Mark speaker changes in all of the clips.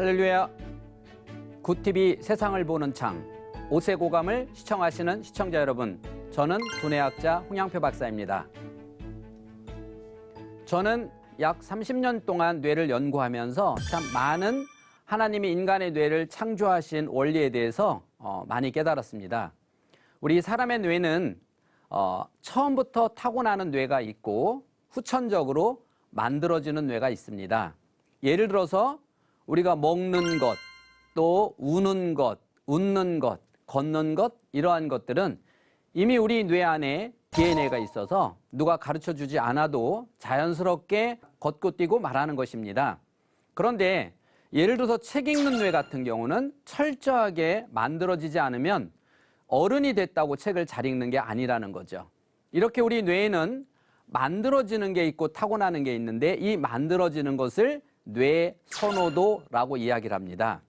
Speaker 1: 할렐루야. 굿TV 세상을 보는 창, 오세고감을 시청하시는 시청자 여러분, 저는 두뇌학자 홍양표 박사입니다. 저는 약 30년 동안 뇌를 연구하면서 참 많은 하나님이 인간의 뇌를 창조하신 원리에 대해서 많이 깨달았습니다. 우리 사람의 뇌는 처음부터 타고나는 뇌가 있고 후천적으로 만들어지는 뇌가 있습니다. 예를 들어서 우리가 먹는 것, 또 우는 것, 웃는 것, 걷는 것, 이러한 것들은 이미 우리 뇌 안에 DNA가 있어서 누가 가르쳐주지 않아도 자연스럽게 걷고 뛰고 말하는 것입니다. 그런데 예를 들어서 책 읽는 뇌 같은 경우는 철저하게 만들어지지 않으면 어른이 됐다고 책을 잘 읽는 게 아니라는 거죠. 이렇게 우리 뇌에는 만들어지는 게 있고 타고나는 게 있는데 이 만들어지는 것을 뇌 선호도라고 이야기를 합니다.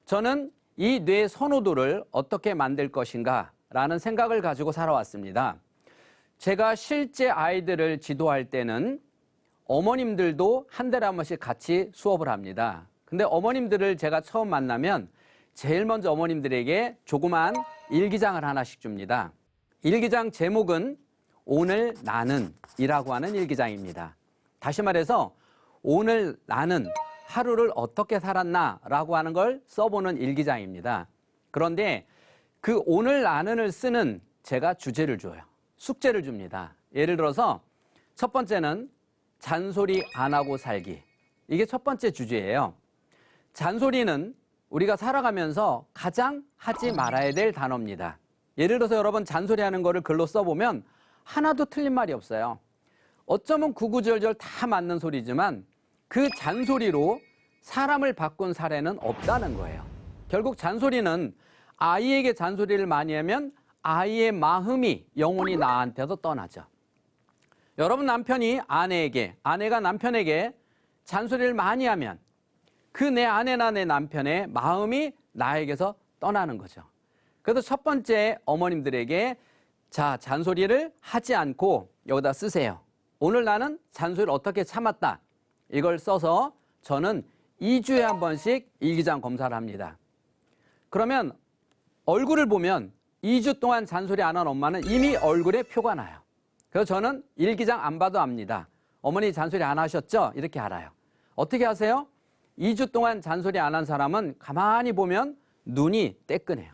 Speaker 1: 저는 이 뇌 선호도를 어떻게 만들 것인가 라는 생각을 가지고 살아왔습니다. 제가 실제 아이들을 지도할 때는 어머님들도 한 달에 한 번씩 같이 수업을 합니다. 근데 어머님들을 제가 처음 만나면 제일 먼저 어머님들에게 조그만 일기장을 하나씩 줍니다. 일기장 제목은 오늘 나는 이라고 하는 일기장입니다. 다시 말해서 오늘 나는 하루를 어떻게 살았나 라고 하는 걸 써보는 일기장입니다. 그런데 그 오늘 나는을 쓰는 제가 주제를 줘요. 숙제를 줍니다. 예를 들어서 첫 번째는 잔소리 안 하고 살기. 이게 첫 번째 주제예요. 잔소리는 우리가 살아가면서 가장 하지 말아야 될 단어입니다. 예를 들어서 여러분 잔소리하는 거를 글로 써보면 하나도 틀린 말이 없어요. 어쩌면 구구절절 다 맞는 소리지만 그 잔소리로 사람을 바꾼 사례는 없다는 거예요. 결국 잔소리는 아이에게 잔소리를 많이 하면 아이의 마음이 영혼이 나한테서 떠나죠. 여러분 남편이 아내에게, 아내가 남편에게 잔소리를 많이 하면 그 내 아내나 내 남편의 마음이 나에게서 떠나는 거죠. 그래서 첫 번째 어머님들에게 자, 잔소리를 하지 않고 여기다 쓰세요. 오늘 나는 잔소리를 어떻게 참았다. 이걸 써서 저는 2주에 한 번씩 일기장 검사를 합니다. 그러면 얼굴을 보면 2주 동안 잔소리 안 한 엄마는 이미 얼굴에 표가 나요. 그래서 저는 일기장 안 봐도 압니다. 어머니 잔소리 안 하셨죠? 이렇게 알아요. 어떻게 하세요? 2주 동안 잔소리 안 한 사람은 가만히 보면 눈이 따끈해요.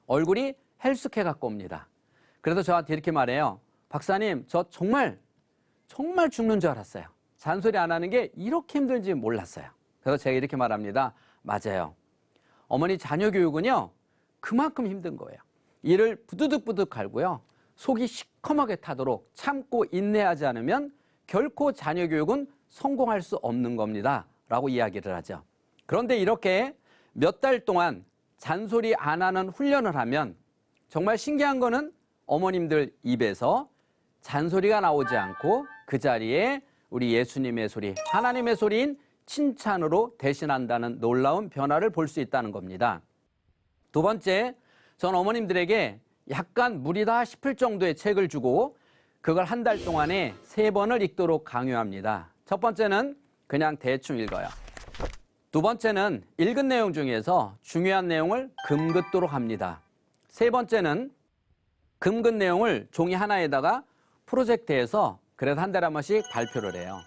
Speaker 1: 얼굴이 헬쑥해 갖고 옵니다. 그래서 저한테 이렇게 말해요. 박사님, 저 정말 죽는 줄 알았어요. 잔소리 안 하는 게 이렇게 힘든지 몰랐어요. 그래서 제가 이렇게 말합니다. 맞아요. 어머니 자녀 교육은요, 그만큼 힘든 거예요. 이를 부드득부득 갈고요. 속이 시커멓게 타도록 참고 인내하지 않으면 결코 자녀 교육은 성공할 수 없는 겁니다. 라고 이야기를 하죠. 그런데 이렇게 몇 달 동안 잔소리 안 하는 훈련을 하면 정말 신기한 거는 어머님들 입에서 잔소리가 나오지 않고 그 자리에 우리 예수님의 소리, 하나님의 소리인 칭찬으로 대신한다는 놀라운 변화를 볼 수 있다는 겁니다. 두 번째, 전 어머님들에게 약간 무리다 싶을 정도의 책을 주고 그걸 한 달 동안에 3번을 읽도록 강요합니다. 첫 번째는 그냥 대충 읽어요. 두 번째는 읽은 내용 중에서 중요한 내용을 금긋도록 합니다. 세 번째는 금긋 내용을 종이 하나에다가 프로젝트해서 그래서 한 달에 한 번씩 발표를 해요.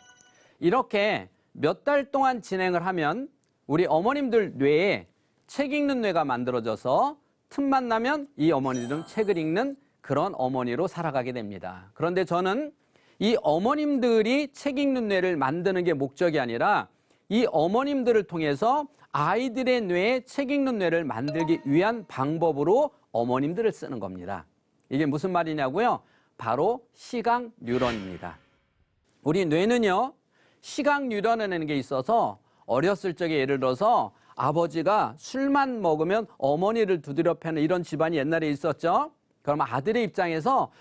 Speaker 1: 이렇게 몇 달 동안 진행을 하면 우리 어머님들 뇌에 책 읽는 뇌가 만들어져서 틈만 나면 이 어머니들은 책을 읽는 그런 어머니로 살아가게 됩니다. 그런데 저는 이 어머님들이 책 읽는 뇌를 만드는 게 목적이 아니라 이 어머님들을 통해서 아이들의 뇌에 책 읽는 뇌를 만들기 위한 방법으로 어머님들을 쓰는 겁니다. 이게 무슨 말이냐고요? 바로 시각 뉴런입니다. 우리 뇌는요, 시각 뉴런이라는 게 있어서 어렸을 적에 예를 들어서 아버지가 술만 먹으면 어머니를 두드려 패는 이런 집안이 옛날에 있었죠. 그럼 아들의 입장에서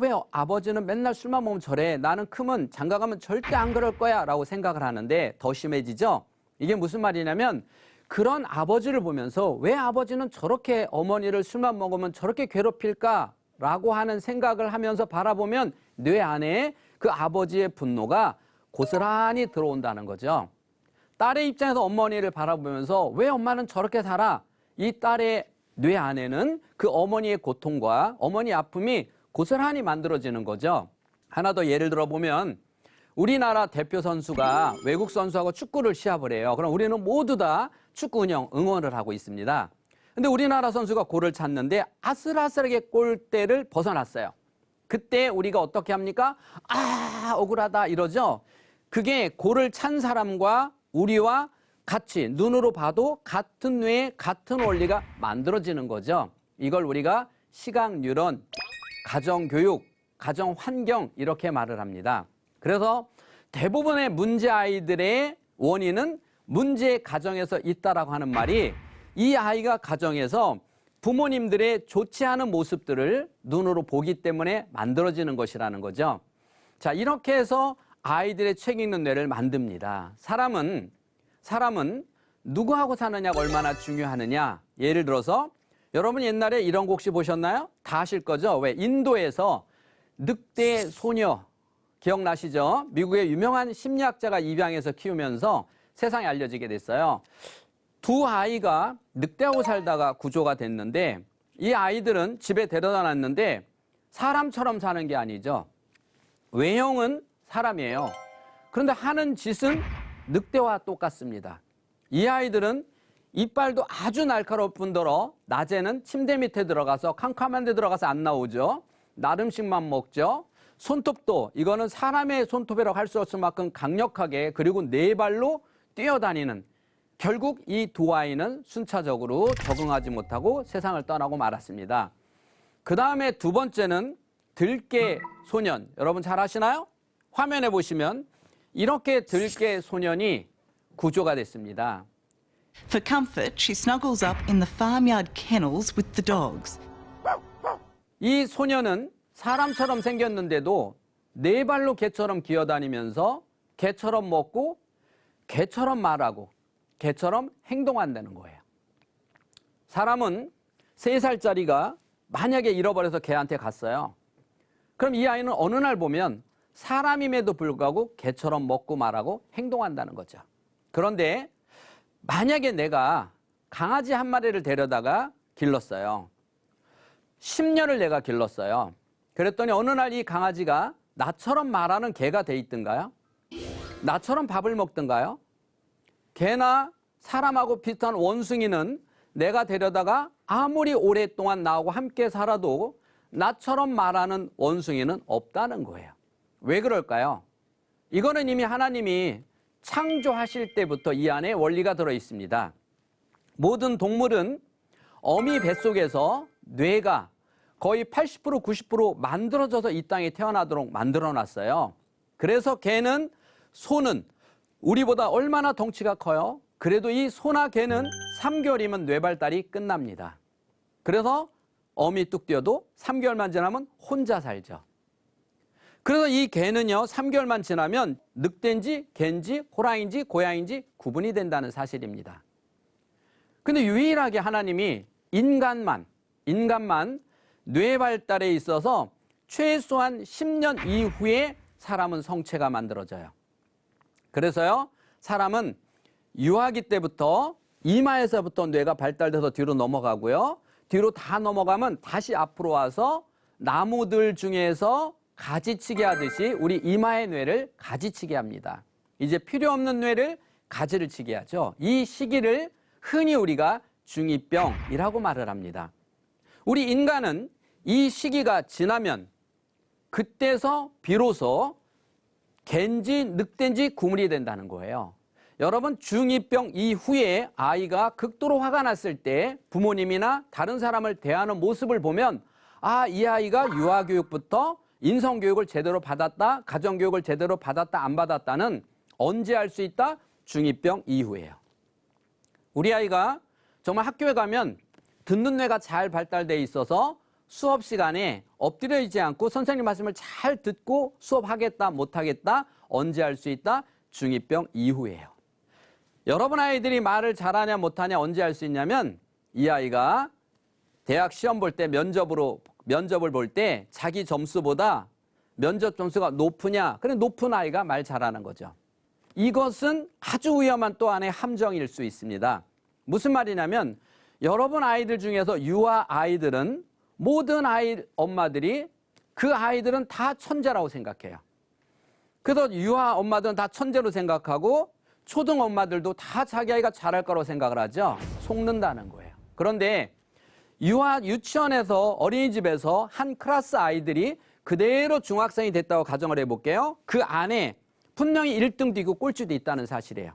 Speaker 1: 왜 아버지는 맨날 술만 먹으면 저래? 나는 크면 장가가면 절대 안 그럴 거야 라고 생각을 하는데 더 심해지죠. 이게 무슨 말이냐면 그런 아버지를 보면서 왜 아버지는 저렇게 어머니를 술만 먹으면 저렇게 괴롭힐까? 라고 하는 생각을 하면서 바라보면 뇌 안에 그 아버지의 분노가 고스란히 들어온다는 거죠. 딸의 입장에서 어머니를 바라보면서 왜 엄마는 저렇게 살아? 이 딸의 뇌 안에는 그 어머니의 고통과 어머니의 아픔이 고스란히 만들어지는 거죠. 하나 더 예를 들어보면 우리나라 대표 선수가 외국 선수하고 축구를 시합을 해요. 그럼 우리는 모두 다 축구 응원을 하고 있습니다. 근데 우리나라 선수가 골을 찼는데 아슬아슬하게 골대를 벗어났어요. 그때 우리가 어떻게 합니까? 아, 억울하다 이러죠. 그게 골을 찬 사람과 우리와 같이 눈으로 봐도 같은 뇌에 같은 원리가 만들어지는 거죠. 이걸 우리가 시각뉴런, 가정교육, 가정환경 이렇게 말을 합니다. 그래서 대부분의 문제 아이들의 원인은 문제 가정에서 있다라고 하는 말이 이 아이가 가정에서 부모님들의 좋지 않은 모습들을 눈으로 보기 때문에 만들어지는 것이라는 거죠. 자, 이렇게 해서 아이들의 책 읽는 뇌를 만듭니다. 사람은 누구하고 사느냐가 얼마나 중요하느냐. 예를 들어서 여러분 옛날에 이런 곡 혹시 보셨나요? 다 아실 거죠? 왜 인도에서 늑대 소녀 기억나시죠? 미국의 유명한 심리학자가 입양해서 키우면서 세상에 알려지게 됐어요. 두 아이가 늑대하고 살다가 구조가 됐는데 이 아이들은 집에 데려다 놨는데 사람처럼 사는 게 아니죠. 외형은 사람이에요. 그런데 하는 짓은 늑대와 똑같습니다. 이 아이들은 이빨도 아주 날카로울 뿐더러 낮에는 침대 밑에 들어가서 캄캄한 데 들어가서 안 나오죠. 나름식만 먹죠. 손톱도 이거는 사람의 손톱이라고 할 수 없을 만큼 강력하게 그리고 네 발로 뛰어다니는 결국 이 두 아이는 순차적으로 적응하지 못하고 세상을 떠나고 말았습니다. 그 다음에 두 번째는 들깨 소년. 여러분 잘 아시나요? 화면에 보시면 이렇게 들깨 소년이 구조가 됐습니다.
Speaker 2: For comfort, she snuggles up in the farmyard kennels with the dogs.
Speaker 1: 이 소년은 사람처럼 생겼는데도 네 발로 개처럼 기어다니면서 개처럼 먹고 개처럼 말하고 개처럼 행동한다는 거예요. 사람은 3살짜리가 만약에 잃어버려서 개한테 갔어요. 그럼 이 아이는 어느 날 보면 사람임에도 불구하고 개처럼 먹고 말하고 행동한다는 거죠. 그런데 만약에 내가 강아지 한 마리를 데려다가 길렀어요. 10년을 내가 길렀어요. 그랬더니 어느 날 이 강아지가 나처럼 말하는 개가 돼 있든가요? 나처럼 밥을 먹든가요? 개나 사람하고 비슷한 원숭이는 내가 데려다가 아무리 오랫동안 나하고 함께 살아도 나처럼 말하는 원숭이는 없다는 거예요. 왜 그럴까요? 이거는 이미 하나님이 창조하실 때부터 이 안에 원리가 들어 있습니다. 모든 동물은 어미 뱃속에서 뇌가 거의 80% 90% 만들어져서 이 땅에 태어나도록 만들어놨어요. 그래서 개는 소는 우리보다 얼마나 덩치가 커요? 그래도 이 소나 개는 3개월이면 뇌발달이 끝납니다. 그래서 어미 뚝 띄어도 3개월만 지나면 혼자 살죠. 그래서 이 개는요 3개월만 지나면 늑대인지 개인지 호랑이인지 고양이인지 구분이 된다는 사실입니다. 근데 유일하게 하나님이 인간만 뇌 발달에 있어서 최소한 10년 이후에 사람은 성체가 만들어져요. 그래서요 사람은 유아기 때부터 이마에서부터 뇌가 발달돼서 뒤로 넘어가고요. 뒤로 다 넘어가면 다시 앞으로 와서 나무들 중에서 가지치기 하듯이 우리 이마의 뇌를 가지치기 합니다. 이제 필요 없는 뇌를 가지를 치게 하죠. 이 시기를 흔히 우리가 중2병이라고 말을 합니다. 우리 인간은 이 시기가 지나면 그때서 비로소 개인지 늑대인지 구분이 된다는 거예요. 여러분 중2병 이후에 아이가 극도로 화가 났을 때 부모님이나 다른 사람을 대하는 모습을 보면 아, 이 아이가 유아교육부터 인성교육을 제대로 받았다, 가정교육을 제대로 받았다, 안 받았다는 언제 알 수 있다? 중2병 이후에요. 우리 아이가 정말 학교에 가면 듣는 뇌가 잘 발달돼 있어서 수업 시간에 엎드려 있지 않고 선생님 말씀을 잘 듣고 수업하겠다, 못하겠다, 언제 알 수 있다? 중2병 이후에요. 여러분 아이들이 말을 잘하냐 못하냐 언제 알 수 있냐면 이 아이가 대학 시험 볼 때 면접을 볼 때 자기 점수보다 면접 점수가 높으냐? 그래 높은 아이가 말 잘하는 거죠. 이것은 아주 위험한 또 하나의 함정일 수 있습니다. 무슨 말이냐면 여러분 아이들 중에서 유아 아이들은 모든 엄마들이 그 아이들은 다 천재라고 생각해요. 그래서 유아 엄마들은 다 천재로 생각하고 초등 엄마들도 다 자기 아이가 잘할 거라고 생각을 하죠. 속는다는 거예요. 그런데 유치원에서 어린이집에서 한 클래스 아이들이 그대로 중학생이 됐다고 가정을 해볼게요. 그 안에 분명히 1등도 있고 꼴찌도 있다는 사실이에요.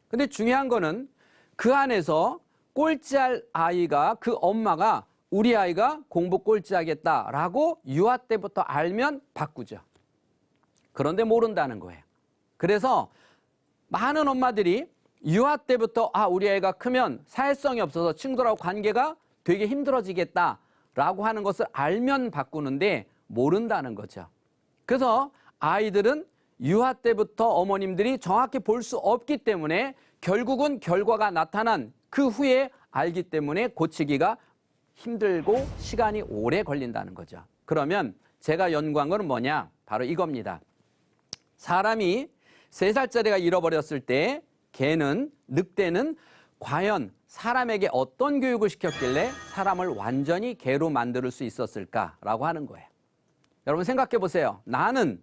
Speaker 1: 근데 중요한 거는 그 안에서 꼴찌할 아이가 그 엄마가 우리 아이가 공부 꼴찌하겠다라고 유아 때부터 알면 바꾸죠. 그런데 모른다는 거예요. 그래서 많은 엄마들이 유아 때부터 우리 아이가 크면 사회성이 없어서 친구들하고 관계가 되게 힘들어지겠다라고 하는 것을 알면 바꾸는데 모른다는 거죠. 그래서 아이들은 유아 때부터 어머님들이 정확히 볼 수 없기 때문에 결국은 결과가 나타난 그 후에 알기 때문에 고치기가 힘들고 시간이 오래 걸린다는 거죠. 그러면 제가 연구한 건 뭐냐? 바로 이겁니다. 사람이 3살짜리가 잃어버렸을 때 늑대는 과연 사람에게 어떤 교육을 시켰길래 사람을 완전히 개로 만들 수 있었을까라고 하는 거예요. 여러분 생각해 보세요. 나는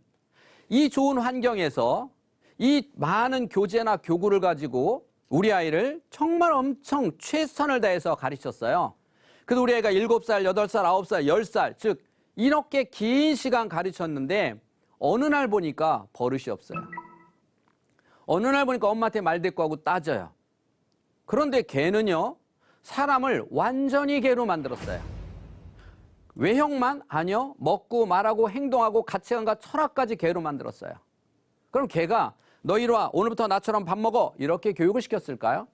Speaker 1: 이 좋은 환경에서 이 많은 교재나 교구를 가지고 우리 아이를 정말 엄청 최선을 다해서 가르쳤어요. 그래서 우리 아이가 7살, 8살, 9살, 10살, 즉 이렇게 긴 시간 가르쳤는데 어느 날 보니까 버릇이 없어요. 어느 날 보니까 엄마한테 말대꾸하고 따져요. 그런데 개는요, 사람을 완전히 개로 만들었어요. 외형만? 아니요. 먹고 말하고 행동하고 가치관과 철학까지 개로 만들었어요. 그럼 개가 너 이리 와, 오늘부터 나처럼 밥 먹어, 이렇게 교육을 시켰을까요?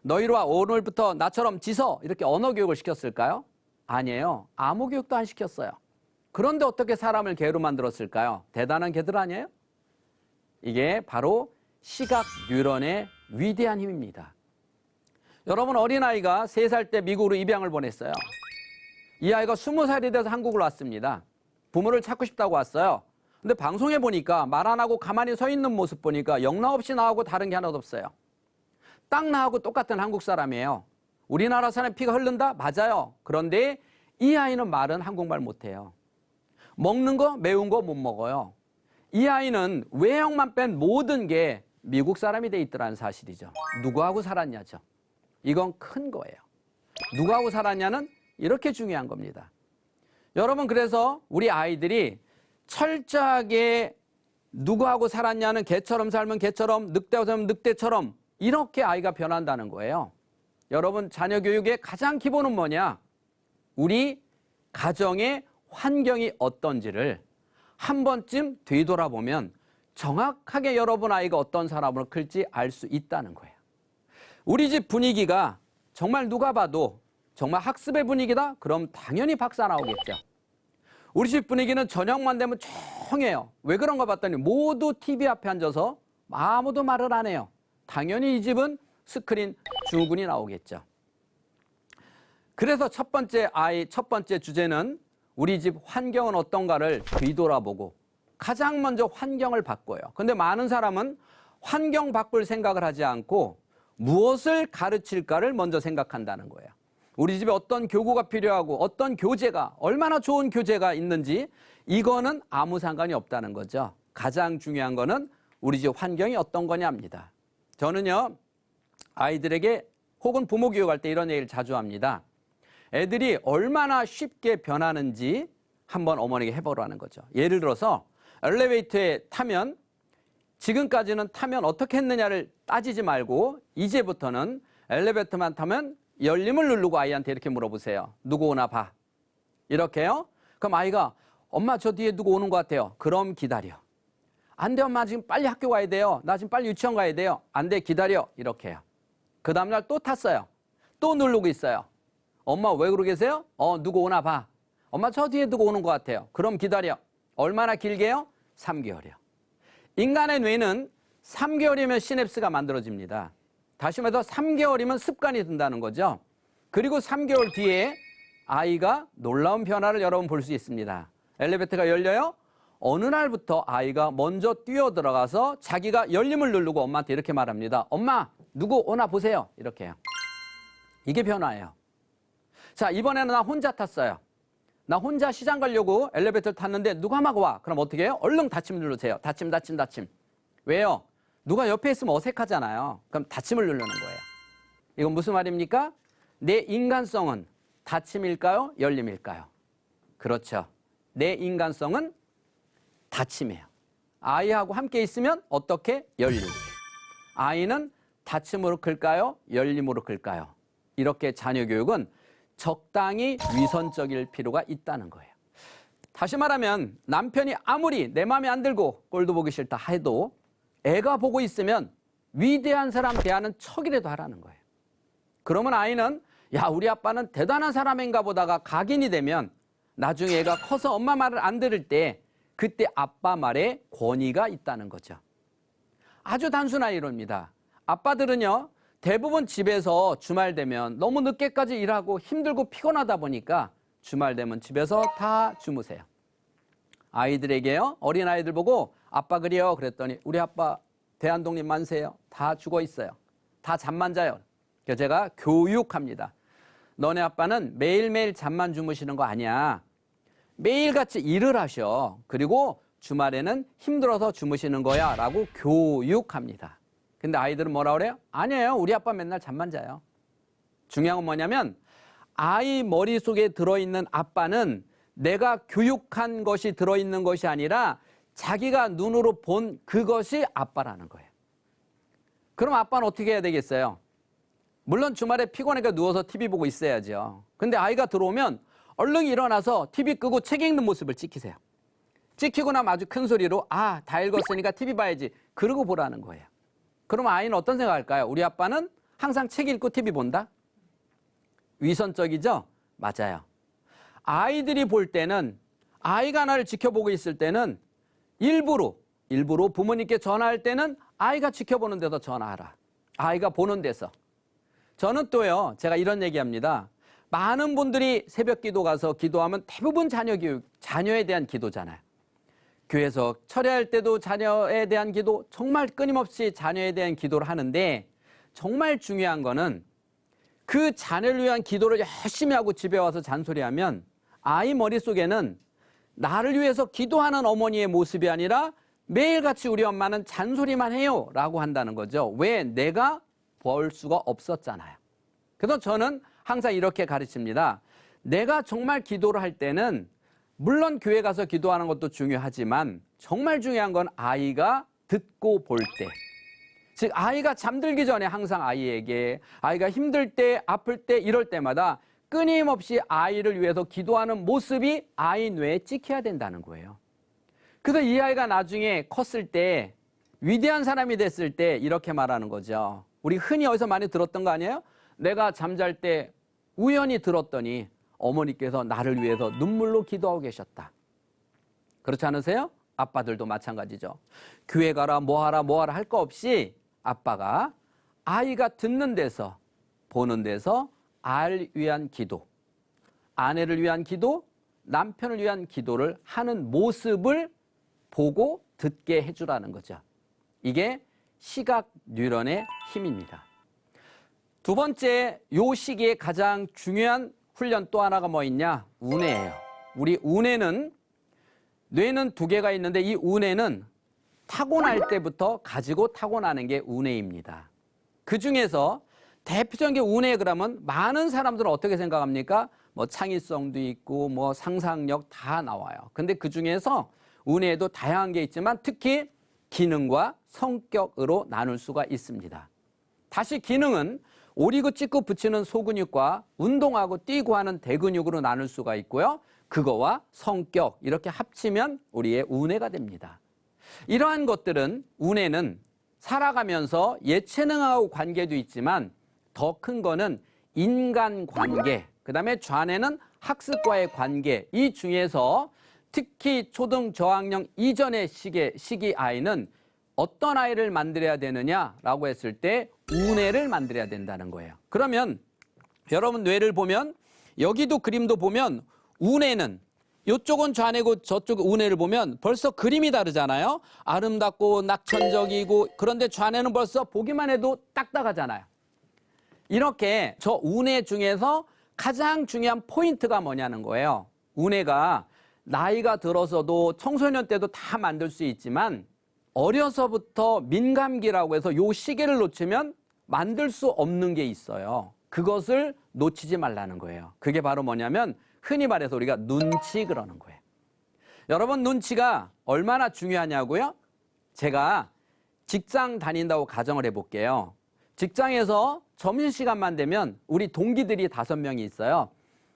Speaker 1: 너 이리 와, 오늘부터 나처럼 짖어, 이렇게 언어 교육을 시켰을까요? 아니에요. 아무 교육도 안 시켰어요. 그런데 어떻게 사람을 개로 만들었을까요? 대단한 개들 아니에요? 이게 바로 시각 뉴런의 위대한 힘입니다. 여러분, 어린아이가 3살 때 미국으로 입양을 보냈어요. 이 아이가 20살이 돼서 한국을 왔습니다. 부모를 찾고 싶다고 왔어요. 근데 방송에 보니까 말 안 하고 가만히 서 있는 모습 보니까 영락 없이 나하고 다른 게 하나도 없어요. 딱 나하고 똑같은 한국 사람이에요. 우리나라 사람 피가 흐른다? 맞아요. 그런데 이 아이는 말은 한국말 못해요. 먹는 거, 매운 거 못 먹어요. 이 아이는 외형만 뺀 모든 게 미국 사람이 돼 있더라는 사실이죠. 누구하고 살았냐죠. 이건 큰 거예요. 누구하고 살았냐는 이렇게 중요한 겁니다. 여러분, 그래서 우리 아이들이 철저하게 누구하고 살았냐는 개처럼 살면 개처럼, 늑대하고 살면 늑대처럼 이렇게 아이가 변한다는 거예요. 여러분, 자녀 교육의 가장 기본은 뭐냐? 우리 가정의 환경이 어떤지를 한 번쯤 되돌아보면 정확하게 여러분 아이가 어떤 사람으로 클지 알 수 있다는 거예요. 우리 집 분위기가 정말 누가 봐도 정말 학습의 분위기다? 그럼 당연히 박사 나오겠죠. 우리 집 분위기는 저녁만 되면 조용해요. 왜 그런가 봤더니 모두 TV 앞에 앉아서 아무도 말을 안 해요. 당연히 이 집은 스크린 증후군이 나오겠죠. 그래서 첫 번째 주제는 우리 집 환경은 어떤가를 뒤돌아보고 가장 먼저 환경을 바꿔요. 근데 많은 사람은 환경 바꿀 생각을 하지 않고 무엇을 가르칠까를 먼저 생각한다는 거예요. 우리 집에 어떤 교구가 필요하고 어떤 교재가, 얼마나 좋은 교재가 있는지 이거는 아무 상관이 없다는 거죠. 가장 중요한 거는 우리 집 환경이 어떤 거냐입니다. 저는요, 아이들에게 혹은 부모 교육할 때 이런 얘기를 자주 합니다. 애들이 얼마나 쉽게 변하는지 한번 어머니에게 해보라는 거죠. 예를 들어서 엘리베이터에 타면 지금까지는 타면 어떻게 했느냐를 따지지 말고 이제부터는 엘리베이터만 타면 열림을 누르고 아이한테 이렇게 물어보세요. 누구 오나 봐. 이렇게요. 그럼 아이가 엄마 저 뒤에 누구 오는 것 같아요. 그럼 기다려. 안 돼 엄마 지금 빨리 학교 가야 돼요. 나 지금 빨리 유치원 가야 돼요. 안 돼 기다려. 이렇게요. 그 다음날 또 탔어요. 또 누르고 있어요. 엄마 왜 그러고 계세요? 누구 오나 봐. 엄마 저 뒤에 누구 오는 것 같아요. 그럼 기다려. 얼마나 길게요? 3개월이요. 인간의 뇌는 3개월이면 시냅스가 만들어집니다. 다시 말해서 3개월이면 습관이 든다는 거죠. 그리고 3개월 뒤에 아이가 놀라운 변화를 여러분 볼 수 있습니다. 엘리베이터가 열려요? 어느 날부터 아이가 먼저 뛰어들어가서 자기가 열림을 누르고 엄마한테 이렇게 말합니다. 엄마, 누구 오나 보세요. 이렇게 해요. 이게 변화예요. 자, 이번에는 나 혼자 탔어요. 나 혼자 시장 가려고 엘리베이터를 탔는데 누가 막 와. 그럼 어떻게 해요? 얼른 닫힘 누르세요. 닫힘. 왜요? 누가 옆에 있으면 어색하잖아요. 그럼 닫힘을 누르는 거예요. 이건 무슨 말입니까? 내 인간성은 닫힘일까요? 열림일까요? 그렇죠. 내 인간성은 닫힘이에요. 아이하고 함께 있으면 어떻게? 열림. 아이는 닫힘으로 클까요? 열림으로 클까요? 이렇게 자녀 교육은 적당히 위선적일 필요가 있다는 거예요. 다시 말하면 남편이 아무리 내 마음에 안 들고 꼴도 보기 싫다 해도 애가 보고 있으면 위대한 사람 대하는 척이라도 하라는 거예요. 그러면 아이는 야, 우리 아빠는 대단한 사람인가 보다가 각인이 되면 나중에 애가 커서 엄마 말을 안 들을 때 그때 아빠 말에 권위가 있다는 거죠. 아주 단순한 이론입니다. 아빠들은요, 대부분 집에서 주말 되면 너무 늦게까지 일하고 힘들고 피곤하다 보니까 주말 되면 집에서 다 주무세요. 아이들에게요, 어린아이들 보고 아빠 그래요 그랬더니 우리 아빠 대한독립 만세요. 다 죽어 있어요. 다 잠만 자요. 그래서 제가 교육합니다. 너네 아빠는 매일매일 잠만 주무시는 거 아니야. 매일같이 일을 하셔. 그리고 주말에는 힘들어서 주무시는 거야 라고 교육합니다. 근데 아이들은 뭐라 그래요? 아니에요. 우리 아빠 맨날 잠만 자요. 중요한 건 뭐냐면 아이 머릿속에 들어있는 아빠는 내가 교육한 것이 들어있는 것이 아니라 자기가 눈으로 본 그것이 아빠라는 거예요. 그럼 아빠는 어떻게 해야 되겠어요? 물론 주말에 피곤하니까 누워서 TV 보고 있어야죠. 근데 아이가 들어오면 얼른 일어나서 TV 끄고 책 읽는 모습을 찍히세요. 찍히고 나면 아주 큰 소리로 아, 다 읽었으니까 TV 봐야지. 그러고 보라는 거예요. 그럼 아이는 어떤 생각할까요? 우리 아빠는 항상 책 읽고 TV 본다? 위선적이죠? 맞아요. 아이들이 볼 때는 아이가 나를 지켜보고 있을 때는 일부러 부모님께 전화할 때는 아이가 지켜보는 데서 전화하라. 아이가 보는 데서. 저는 또요, 제가 이런 얘기합니다. 많은 분들이 새벽 기도 가서 기도하면 대부분 자녀 교육, 자녀에 대한 기도잖아요. 교회에서 철회할 때도 자녀에 대한 기도, 정말 끊임없이 자녀에 대한 기도를 하는데 정말 중요한 거는 그 자녀를 위한 기도를 열심히 하고 집에 와서 잔소리하면 아이 머릿속에는 나를 위해서 기도하는 어머니의 모습이 아니라 매일같이 우리 엄마는 잔소리만 해요 라고 한다는 거죠. 왜? 내가 볼 수가 없었잖아요. 그래서 저는 항상 이렇게 가르칩니다. 내가 정말 기도를 할 때는 물론 교회 가서 기도하는 것도 중요하지만 정말 중요한 건 아이가 듣고 볼 때. 즉 아이가 잠들기 전에 항상 아이에게 아이가 힘들 때, 아플 때, 이럴 때마다 끊임없이 아이를 위해서 기도하는 모습이 아이 뇌에 찍혀야 된다는 거예요. 그래서 이 아이가 나중에 컸을 때 위대한 사람이 됐을 때 이렇게 말하는 거죠. 우리 흔히 어디서 많이 들었던 거 아니에요? 내가 잠잘 때 우연히 들었더니 어머니께서 나를 위해서 눈물로 기도하고 계셨다. 그렇지 않으세요? 아빠들도 마찬가지죠. 교회 가라 뭐하라 할 거 없이 아빠가 아이가 듣는 데서 보는 데서 아이를 위한 기도, 아내를 위한 기도, 남편을 위한 기도를 하는 모습을 보고 듣게 해주라는 거죠. 이게 시각 뉴런의 힘입니다. 두 번째, 요 시기에 가장 중요한 훈련 또 하나가 뭐 있냐? 우뇌예요. 우리 우뇌는 뇌는 두 개가 있는데 이 우뇌는 타고날 때부터 가지고 타고나는 게 우뇌입니다. 그 중에서 대표적인 게 우뇌 그러면 많은 사람들은 어떻게 생각합니까? 뭐 창의성도 있고 뭐 상상력 다 나와요. 근데 그 중에서 우뇌에도 다양한 게 있지만 특히 기능과 성격으로 나눌 수가 있습니다. 다시 기능은 오리고 찍고 붙이는 소근육과 운동하고 뛰고 하는 대근육으로 나눌 수가 있고요. 그거와 성격 이렇게 합치면 우리의 우뇌가 됩니다. 이러한 것들은 우뇌는 살아가면서 예체능하고 관계도 있지만 더 큰 거는 인간관계, 그 다음에 좌뇌는 학습과의 관계, 이 중에서 특히 초등 저학년 이전의 시기 아이는 어떤 아이를 만들어야 되느냐라고 했을 때 우뇌를 만들어야 된다는 거예요. 그러면 여러분 뇌를 보면 여기도 그림도 보면 우뇌는 이쪽은 좌뇌고 저쪽 우뇌를 보면 벌써 그림이 다르잖아요. 아름답고 낙천적이고, 그런데 좌뇌는 벌써 보기만 해도 딱딱하잖아요. 이렇게 저 우뇌 중에서 가장 중요한 포인트가 뭐냐는 거예요. 우뇌가 나이가 들어서도 청소년 때도 다 만들 수 있지만 어려서부터 민감기라고 해서 요 시기를 놓치면 만들 수 없는 게 있어요. 그것을 놓치지 말라는 거예요. 그게 바로 뭐냐면 흔히 말해서 우리가 눈치 그러는 거예요. 여러분, 눈치가 얼마나 중요하냐고요? 제가 직장 다닌다고 가정을 해볼게요. 직장에서 점심시간만 되면 우리 동기들이 5명이 있어요.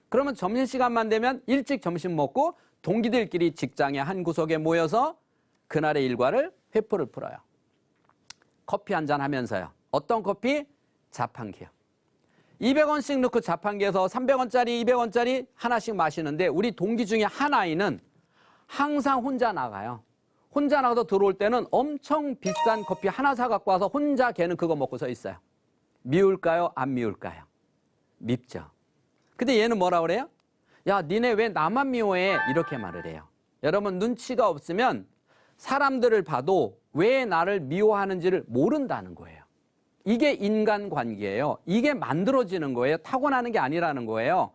Speaker 1: 그러면 점심시간만 되면 일찍 점심 먹고 동기들끼리 장의 한 구석에 모여서 그날의 일과를 회포를 풀어요. 커피 한잔 하면서요. 어떤 커피? 자판기요. 200원씩 넣고 자판기에서 300원짜리, 200원짜리 하나씩 마시는데 우리 동기 중에 한 아이는 항상 혼자 나가요. 혼자 나가서 들어올 때는 엄청 비싼 커피 하나 사갖고 와서 혼자 걔는 그거 먹고 서 있어요. 미울까요? 안 미울까요? 밉죠. 근데 얘는 뭐라 그래요? 야, 니네 왜 나만 미워해? 이렇게 말을 해요. 여러분, 눈치가 없으면 사람들을 봐도 왜 나를 미워하는지를 모른다는 거예요. 이게 인간관계예요. 이게 만들어지는 거예요. 타고나는 게 아니라는 거예요.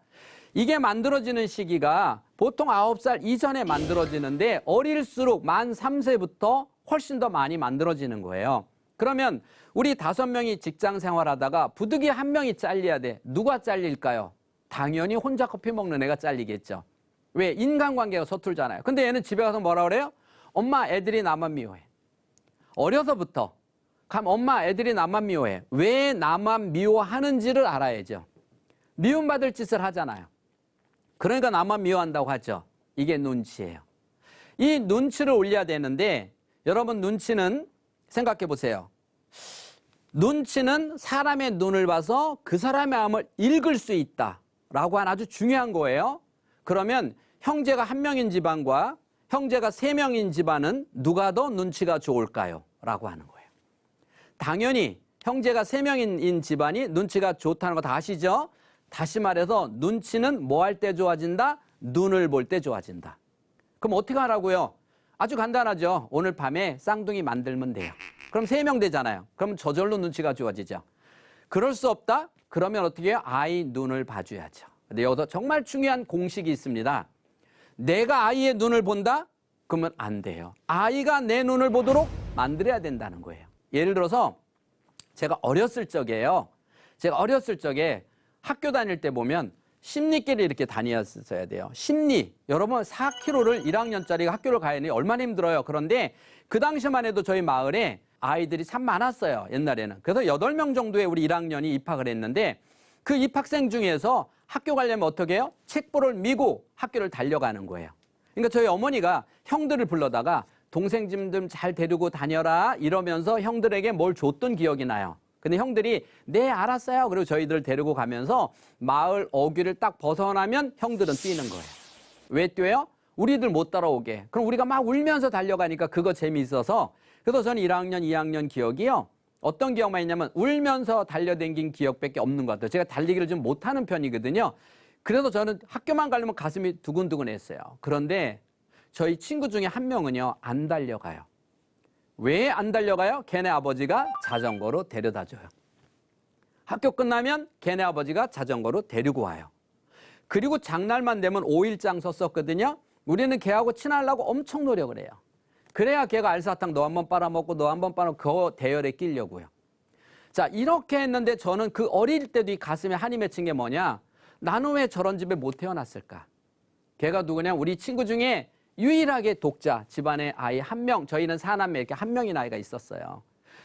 Speaker 1: 이게 만들어지는 시기가 보통 9살 이전에 만들어지는데 어릴수록 만 3세부터 훨씬 더 많이 만들어지는 거예요. 그러면 우리 5명이 직장 생활하다가 부득이 한 명이 잘려야 돼. 누가 잘릴까요? 당연히 혼자 커피 먹는 애가 잘리겠죠. 왜? 인간관계가 서툴잖아요. 근데 얘는 집에 가서 뭐라 그래요? 엄마, 애들이 나만 미워해. 어려서부터 그럼 엄마, 애들이 나만 미워해. 왜 나만 미워하는지를 알아야죠. 미움받을 짓을 하잖아요. 그러니까 나만 미워한다고 하죠. 이게 눈치예요. 이 눈치를 올려야 되는데 여러분, 눈치는 생각해 보세요. 눈치는 사람의 눈을 봐서 그 사람의 마음을 읽을 수 있다라고 하는 아주 중요한 거예요. 그러면 형제가 1명인 집안과 형제가 3명인 집안은 누가 더 눈치가 좋을까요? 라고 하는 거예요. 당연히 형제가 3명인 집안이 눈치가 좋다는 거 다 아시죠? 다시 말해서 눈치는 뭐 할 때 좋아진다? 눈을 볼 때 좋아진다. 그럼 어떻게 하라고요? 아주 간단하죠. 오늘 밤에 쌍둥이 만들면 돼요. 그럼 3명 되잖아요. 그럼 저절로 눈치가 좋아지죠. 그럴 수 없다? 그러면 어떻게 해요? 아이 눈을 봐줘야죠. 근데 여기서 정말 중요한 공식이 있습니다. 내가 아이의 눈을 본다? 그러면 안 돼요. 아이가 내 눈을 보도록 만들어야 된다는 거예요. 예를 들어서 제가 어렸을 적에요. 제가 어렸을 적에 학교 다닐 때 보면 심리끼리 이렇게 다녔어야 돼요. 심리. 여러분 4km를 1학년짜리가 학교를 가야 하니 얼마나 힘들어요. 그런데 그 당시만 해도 저희 마을에 아이들이 참 많았어요. 옛날에는. 그래서 8명 정도의 우리 1학년이 입학을 했는데 그 입학생 중에서 학교 가려면 어떻게 해요? 책보를 미고 학교를 달려가는 거예요. 그러니까 저희 어머니가 형들을 불러다가 동생 좀 잘 데리고 다녀라 이러면서 형들에게 뭘 줬던 기억이 나요. 근데 형들이 네 알았어요. 그리고 저희들을 데리고 가면서 마을 어귀를 딱 벗어나면 형들은 뛰는 거예요. 왜 뛰어요? 우리들 못 따라오게. 그럼 우리가 막 울면서 달려가니까 그거 재미있어서 그래서 저는 1학년, 2학년 기억이요. 어떤 기억만 있냐면 울면서 달려댕긴 기억밖에 없는 것 같아요. 제가 달리기를 좀 못하는 편이거든요. 그래서 저는 학교만 가려면 가슴이 두근두근했어요. 그런데 저희 친구 중에 한 명은요. 안 달려가요. 왜 안 달려가요? 걔네 아버지가 자전거로 데려다 줘요. 학교 끝나면 걔네 아버지가 자전거로 데리고 와요. 그리고 장날만 되면 5일장 섰었거든요. 우리는 걔하고 친하려고 엄청 노력을 해요. 그래야 걔가 알사탕 너 한번 빨아먹고 너 한번 빨아먹고 그 대열에 끼려고요. 자, 이렇게 했는데 저는 그 어릴 때도 이 가슴에 한이 맺힌 게 뭐냐? 나는 왜 저런 집에 못 태어났을까? 걔가 누구냐? 우리 친구 중에 유일하게 독자, 집안에 아이 1명, 저희는 4남매 이렇게 1명인 아이가 있었어요.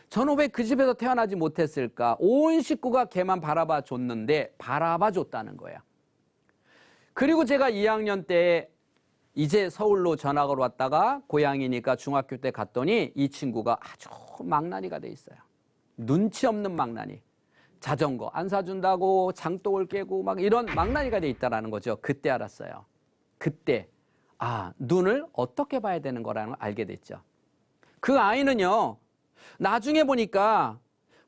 Speaker 1: 저는 왜 그 집에서 태어나지 못했을까? 온 식구가 걔만 바라봐 줬는데 바라봐 줬다는 거예요. 그리고 제가 2학년 때 이제 서울로 전학을 왔다가 고향이니까 중학교 때 갔더니 이 친구가 아주 망나니가 돼 있어요. 눈치 없는 망나니. 자전거 안 사준다고 장독을 깨고 막 이런 망나니가 돼 있다는 거죠. 그때 알았어요. 그때 눈을 어떻게 봐야 되는 거라는 걸 알게 됐죠. 그 아이는요. 나중에 보니까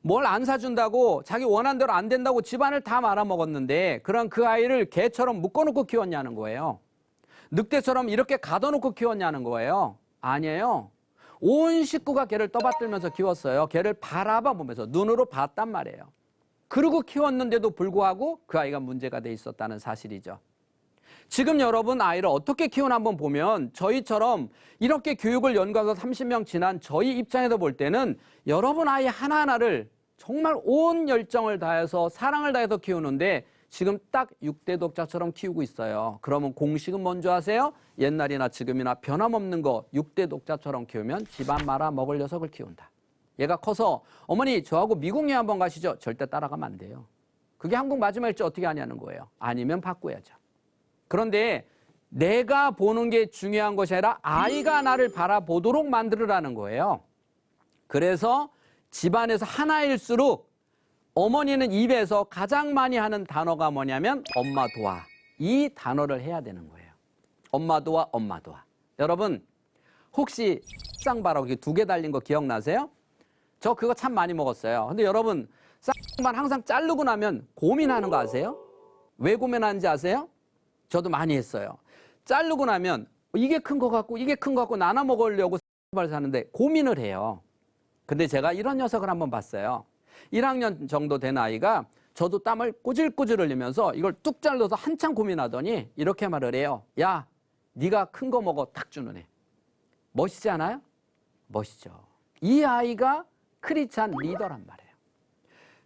Speaker 1: 뭘 안 사준다고 자기 원한 대로 안 된다고 집안을 다 말아먹었는데 그런 그 아이를 개처럼 묶어놓고 키웠냐는 거예요. 늑대처럼 이렇게 가둬놓고 키웠냐는 거예요. 아니에요. 온 식구가 걔를 떠받들면서 키웠어요. 걔를 바라봐 보면서 눈으로 봤단 말이에요. 그러고 키웠는데도 불구하고 그 아이가 문제가 돼 있었다는 사실이죠. 지금 여러분 아이를 어떻게 키우나 한번 보면 저희처럼 이렇게 교육을 연구해서 30명 지난 저희 입장에서 볼 때는 여러분 아이 하나하나를 정말 온 열정을 다해서 사랑을 다해서 키우는데 지금 딱 6대 독자처럼 키우고 있어요. 그러면 공식은 뭔지 아세요? 옛날이나 지금이나 변함없는 거 6대 독자처럼 키우면 집안 말아 먹을 녀석을 키운다. 얘가 커서 어머니 저하고 미국 여행 한번 가시죠. 절대 따라가면 안 돼요. 그게 한국 마지막일지 어떻게 하냐는 거예요. 아니면 바꿔야죠. 그런데 내가 보는 게 중요한 것이 아니라 아이가 나를 바라보도록 만들으라는 거예요. 그래서 집안에서 하나일수록 어머니는 입에서 가장 많이 하는 단어가 뭐냐면 엄마 도와. 이 단어를 해야 되는 거예요. 엄마 도와, 엄마 도와. 여러분 혹시 쌍바라고 2개 달린 거 기억나세요? 저 그거 참 많이 먹었어요. 근데 여러분 쌍만 항상 자르고 나면 고민하는 거 아세요? 왜 고민하는지 아세요? 저도 많이 했어요. 자르고 나면 이게 큰 거 같고 이게 큰 거 같고 나눠 먹으려고 쌍바를 사는데 고민을 해요. 근데 제가 이런 녀석을 한번 봤어요. 1학년 정도 된 아이가 저도 땀을 꾸질꾸질 흘리면서 이걸 뚝 잘라서 한참 고민하더니 이렇게 말을 해요. 야, 네가 큰 거 먹어. 탁 주는 애. 멋있지 않아요? 멋있죠. 이 아이가 크리스찬 리더란 말이에요.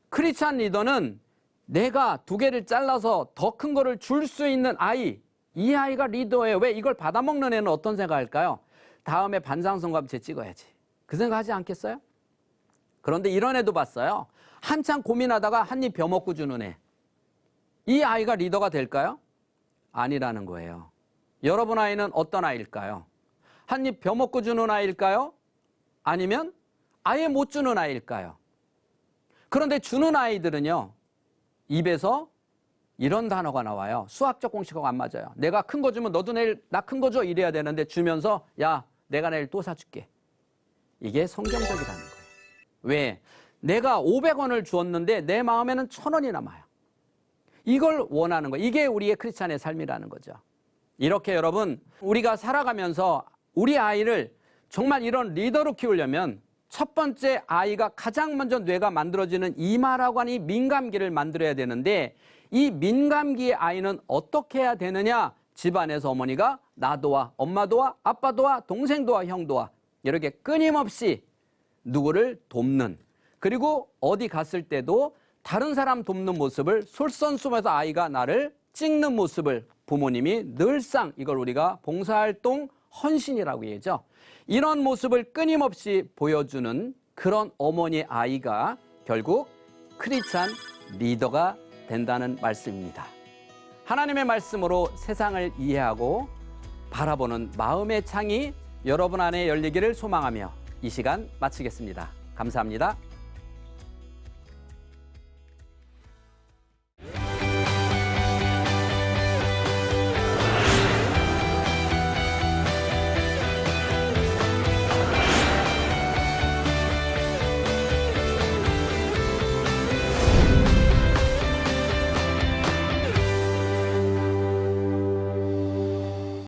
Speaker 1: 크리스찬 리더는 내가 2개를 잘라서 더 큰 거를 줄 수 있는 아이. 이 아이가 리더예요. 왜 이걸 받아먹는 애는 어떤 생각할까요? 다음에 반상성감체 찍어야지. 그 생각하지 않겠어요? 그런데 이런 애도 봤어요. 한참 고민하다가 한 입 벼먹고 주는 애. 이 아이가 리더가 될까요? 아니라는 거예요. 여러분 아이는 어떤 아이일까요? 한 입 벼먹고 주는 아이일까요? 아니면 아예 못 주는 아이일까요? 그런데 주는 아이들은요. 입에서 이런 단어가 나와요. 수학적 공식하고 안 맞아요. 내가 큰 거 주면 너도 내일 나 큰 거 줘 이래야 되는데 주면서 야 내가 내일 또 사줄게. 이게 성경적이라는 거예요. 왜? 내가 500원을 주었는데 내 마음에는 1000원이 남아요. 이걸 원하는 거예요. 이게 우리의 크리스찬의 삶이라는 거죠. 이렇게 여러분 우리가 살아가면서 우리 아이를 정말 이런 리더로 키우려면 첫 번째 아이가 가장 먼저 뇌가 만들어지는 이마라고 하는 이 민감기를 만들어야 되는데 이 민감기의 아이는 어떻게 해야 되느냐? 집안에서 어머니가 나 도와, 엄마 도와, 아빠 도와, 동생 도와, 형 도와 이렇게 끊임없이 누구를 돕는 그리고 어디 갔을 때도 다른 사람 돕는 모습을 솔선수범해서 아이가 나를 찍는 모습을 부모님이 늘상 이걸 우리가 봉사활동 헌신이라고 얘기하죠. 이런 모습을 끊임없이 보여주는 그런 어머니의 아이가 결국 크리스찬 리더가 된다는 말씀입니다. 하나님의 말씀으로 세상을 이해하고 바라보는 마음의 창이 여러분 안에 열리기를 소망하며 이 시간 마치겠습니다. 감사합니다.